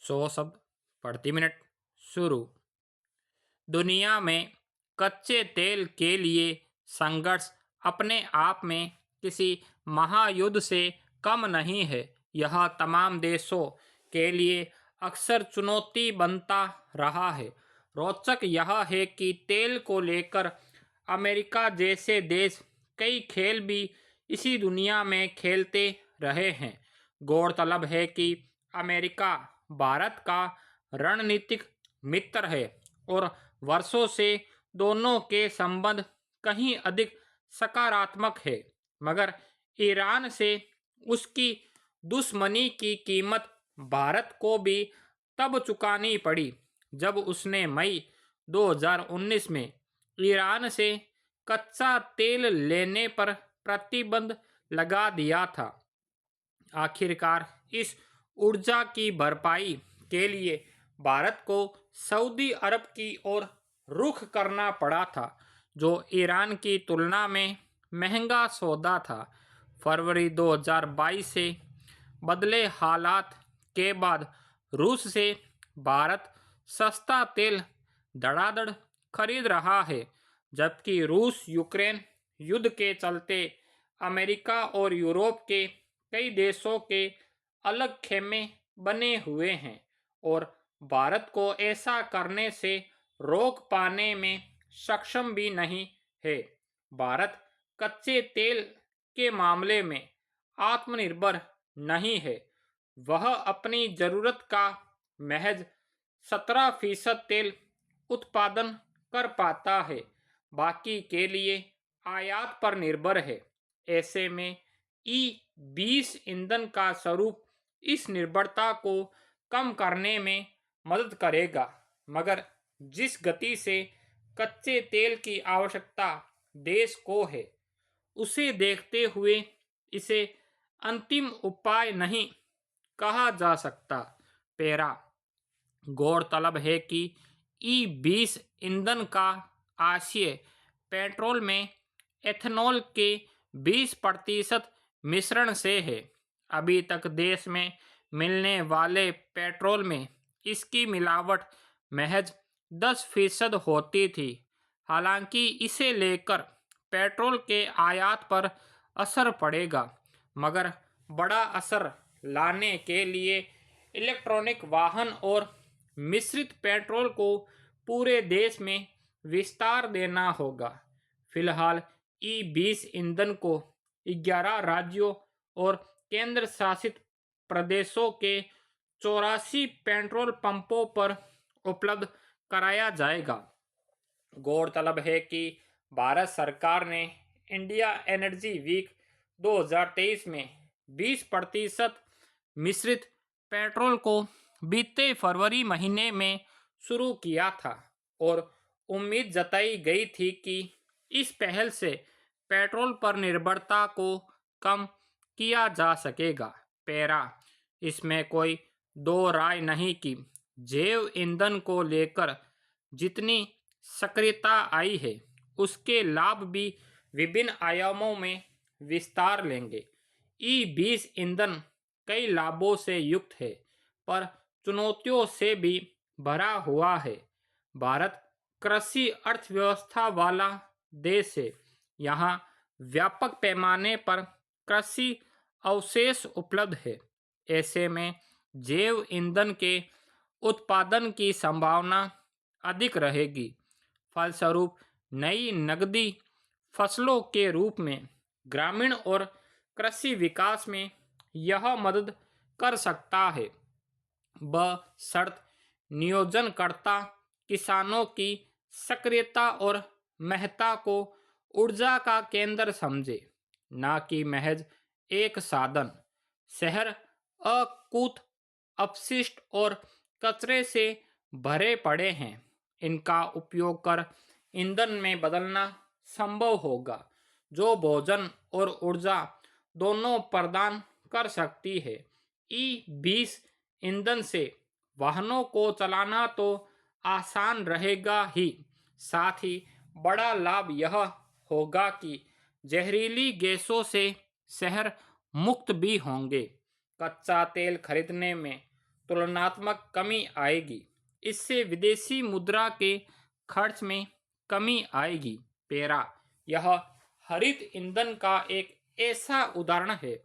100 शब्द प्रति मिनट शुरू। दुनिया में कच्चे तेल के लिए संघर्ष अपने आप में किसी महायुद्ध से कम नहीं है। यह तमाम देशों के लिए अक्सर चुनौती बनता रहा है। रोचक यह है कि तेल को लेकर अमेरिका जैसे देश कई खेल भी इसी दुनिया में खेलते रहे हैं। गौरतलब है कि अमेरिका भारत का रणनीतिक मित्र है और वर्षों से दोनों के संबंध कहीं अधिक सकारात्मक है, मगर ईरान से उसकी दुश्मनी की कीमत भारत को भी तब चुकानी पड़ी जब उसने मई 2019 में ईरान से कच्चा तेल लेने पर प्रतिबंध लगा दिया था। आखिरकार इस ऊर्जा की भरपाई के लिए भारत को सऊदी अरब की ओर रुख करना पड़ा था, जो ईरान की तुलना में महंगा सौदा था। फरवरी 2022 से बदले हालात के बाद रूस से भारत सस्ता तेल धड़ाधड़ खरीद रहा है, जबकि रूस यूक्रेन युद्ध के चलते अमेरिका और यूरोप के कई देशों के अलग खेमे बने हुए हैं और भारत को ऐसा करने से रोक पाने में सक्षम भी नहीं है। भारत कच्चे तेल के मामले में आत्मनिर्भर नहीं है। वह अपनी जरूरत का महज 17% तेल उत्पादन कर पाता है, बाकी के लिए आयात पर निर्भर है। ऐसे में E20 ईंधन का स्वरूप इस निर्भरता को कम करने में मदद करेगा, मगर जिस गति से कच्चे तेल की आवश्यकता देश को है, उसे देखते हुए इसे अंतिम उपाय नहीं कहा जा सकता। पैरा गौरतलब है कि E20 ईंधन का आशय पेट्रोल में एथेनॉल के 20% मिश्रण से है। अभी तक देश में मिलने वाले पेट्रोल में इसकी मिलावट महज 10% होती थी। हालांकि इसे लेकर पेट्रोल के आयात पर असर पड़ेगा, मगर बड़ा असर लाने के लिए इलेक्ट्रॉनिक वाहन और मिश्रित पेट्रोल को पूरे देश में विस्तार देना होगा। फिलहाल E20 ईंधन को 11 राज्यों और केंद्र शासित प्रदेशों के 84 पेट्रोल पंपों पर उपलब्ध कराया जाएगा। गौरतलब है कि भारत सरकार ने इंडिया एनर्जी वीक 2023 में 20% मिश्रित पेट्रोल को बीते फरवरी महीने में शुरू किया था और उम्मीद जताई गई थी कि इस पहल से पेट्रोल पर निर्भरता को कम किया जा सकेगा। पैरा इसमें कोई दो राय नहीं कि जैव ईंधन को लेकर जितनी सक्रियता आई है, उसके लाभ भी विभिन्न आयामों में विस्तार लेंगे। E20 ईंधन कई लाभों से युक्त है, पर चुनौतियों से भी भरा हुआ है। भारत कृषि अर्थव्यवस्था वाला देश है। यहाँ व्यापक पैमाने पर कृषि अवशेष उपलब्ध है। ऐसे में जैव ईंधन के उत्पादन की संभावना अधिक रहेगी। फलस्वरूप नई नकदी फसलों के रूप में ग्रामीण और कृषि विकास में यह मदद कर सकता है, बशर्त नियोजनकर्ता किसानों की सक्रियता और महत्ता को ऊर्जा का केंद्र समझे, न कि महज एक साधन। शहर अकूत अपशिष्ट और कचरे से भरे पड़े हैं। इनका उपयोग कर ईंधन में बदलना संभव होगा, जो भोजन और ऊर्जा दोनों प्रदान कर सकती है। E20 ईंधन से वाहनों को चलाना तो आसान रहेगा ही, साथ ही बड़ा लाभ यह होगा कि जहरीली गैसों से शहर मुक्त भी होंगे। कच्चा तेल खरीदने में तुलनात्मक कमी आएगी। इससे विदेशी मुद्रा के खर्च में कमी आएगी। पेरा, यह हरित ईंधन का एक ऐसा उदाहरण है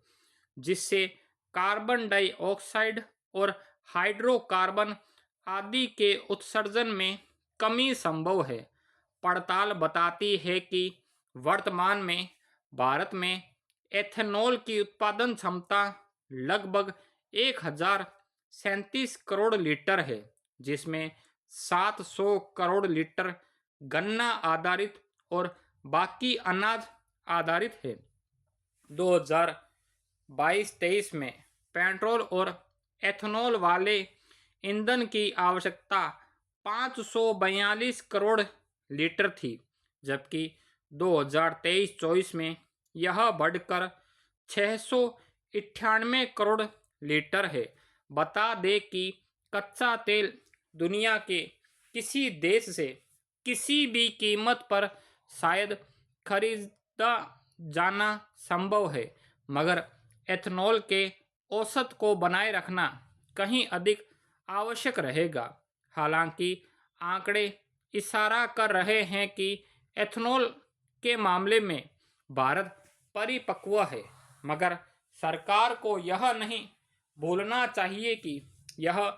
जिससे कार्बन डाइऑक्साइड और हाइड्रोकार्बन आदि के उत्सर्जन में कमी संभव है। पड़ताल बताती है कि वर्तमान में भारत में एथेनॉल की उत्पादन क्षमता लगभग 1037 करोड़ लीटर है, जिसमें 700 करोड़ लीटर गन्ना आधारित और बाकी अनाज आधारित है। 2022-23 में पेट्रोल और एथेनॉल वाले ईंधन की आवश्यकता 542 करोड़ लीटर थी, जबकि 2023-24 में यह बढ़कर 698 करोड़ लीटर है। बता दें कि कच्चा तेल दुनिया के किसी देश से किसी भी कीमत पर शायद खरीदा जाना संभव है, मगर एथेनॉल के औसत को बनाए रखना कहीं अधिक आवश्यक रहेगा। हालांकि आंकड़े इशारा कर रहे हैं कि एथेनॉल के मामले में भारत परिपक्व है, मगर सरकार को यह नहीं भूलना चाहिए कि यह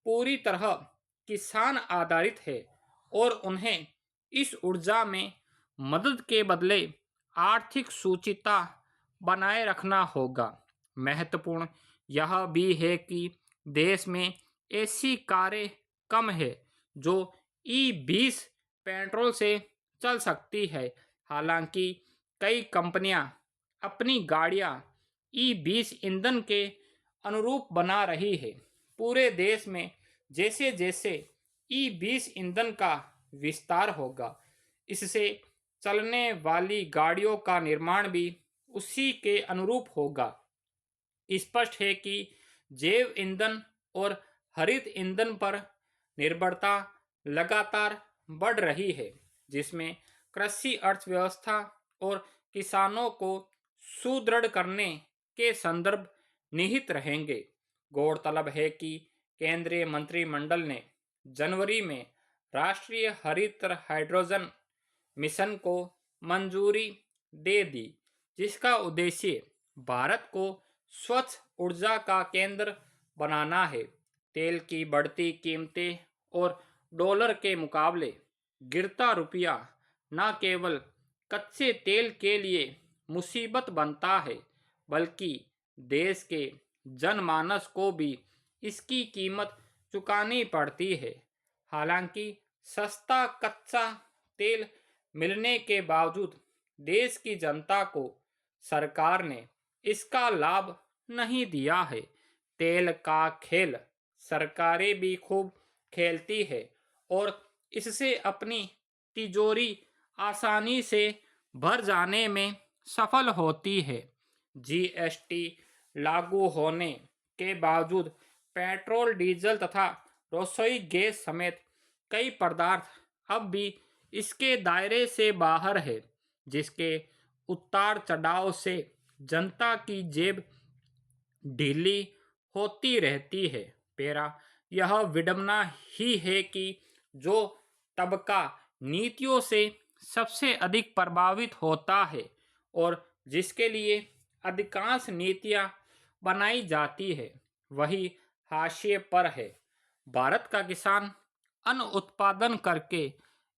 पूरी तरह किसान आधारित है और उन्हें इस ऊर्जा में मदद के बदले आर्थिक सूचिता बनाए रखना होगा। महत्वपूर्ण यह भी है कि देश में ऐसी कारें कम है जो ई-20 पेट्रोल से चल सकती है। हालांकि कई कंपनियां अपनी गाड़ियां ई-20 ईंधन के अनुरूप बना रही है। पूरे देश में जैसे जैसे ई-20 ईंधन का विस्तार होगा, इससे चलने वाली गाड़ियों का निर्माण भी उसी के अनुरूप होगा। स्पष्ट है कि जैव ईंधन और हरित ईंधन पर निर्भरता लगातार बढ़ रही है, जिसमें कृषि अर्थव्यवस्था और किसानों को सुदृढ़ करने के संदर्भ निहित रहेंगे। गौरतलब है कि केंद्रीय मंत्रिमंडल ने जनवरी में राष्ट्रीय हरित हाइड्रोजन मिशन को मंजूरी दे दी, जिसका उद्देश्य भारत को स्वच्छ ऊर्जा का केंद्र बनाना है। तेल की बढ़ती कीमतें और डॉलर के मुकाबले गिरता रुपया न केवल कच्चे तेल के लिए मुसीबत बनता है, बल्कि देश के जनमानस को भी इसकी कीमत चुकानी पड़ती है। हालांकि सस्ता कच्चा तेल मिलने के बावजूद देश की जनता को सरकार ने इसका लाभ नहीं दिया है। तेल का खेल सरकारें भी खूब खेलती है और इससे अपनी तिजोरी आसानी से भर जाने में सफल होती है। जीएसटी लागू होने के बावजूद पेट्रोल, डीजल तथा रसोई गैस समेत कई पदार्थ अब भी इसके दायरे से बाहर है, जिसके उतार चढ़ाव से जनता की जेब ढीली होती रहती है। पेरा, यह विडंबना ही है कि जो तबका नीतियों से सबसे अधिक प्रभावित होता है और जिसके लिए अधिकांश नीतियां बनाई जाती है, वही हाशिए पर है। भारत का किसान अन्न उत्पादन करके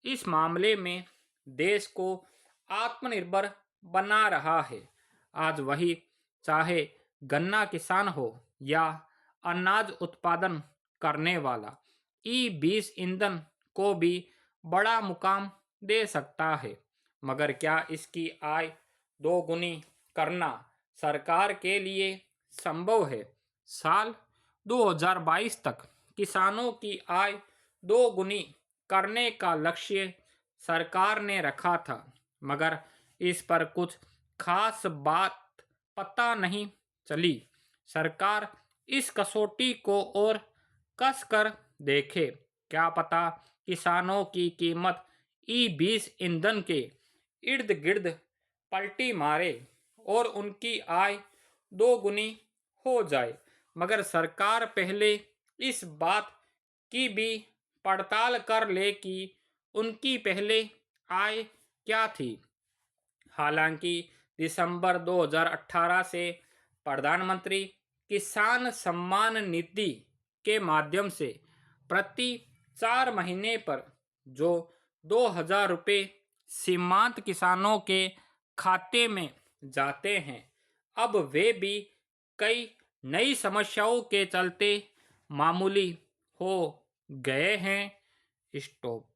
इस मामले में देश को आत्मनिर्भर बना रहा है। आज वही, चाहे गन्ना किसान हो या अनाज उत्पादन करने वाला, ई-20 ईंधन को भी बड़ा मुकाम दे सकता है। मगर क्या इसकी आय दोगुनी करना सरकार के लिए संभव है? साल 2022 तक किसानों की आय दोगुनी करने का लक्ष्य सरकार ने रखा था, मगर इस पर कुछ खास बात पता नहीं चली। सरकार इस कसौटी को और कस कर देखे। क्या पता किसानों की कीमत ई-20 ईंधन के इर्द गिर्द पलटी मारे और उनकी आय दोगुनी हो जाए। मगर सरकार पहले इस बात की भी पड़ताल कर ले कि उनकी पहले आय क्या थी। हालांकि दिसंबर 2018 से प्रधानमंत्री किसान सम्मान निधि के माध्यम से प्रति 4 महीने पर जो 2,000 रुपये सीमांत किसानों के खाते में जाते हैं, अब वे भी कई नई समस्याओं के चलते मामूली हो गए हैं। स्टॉप।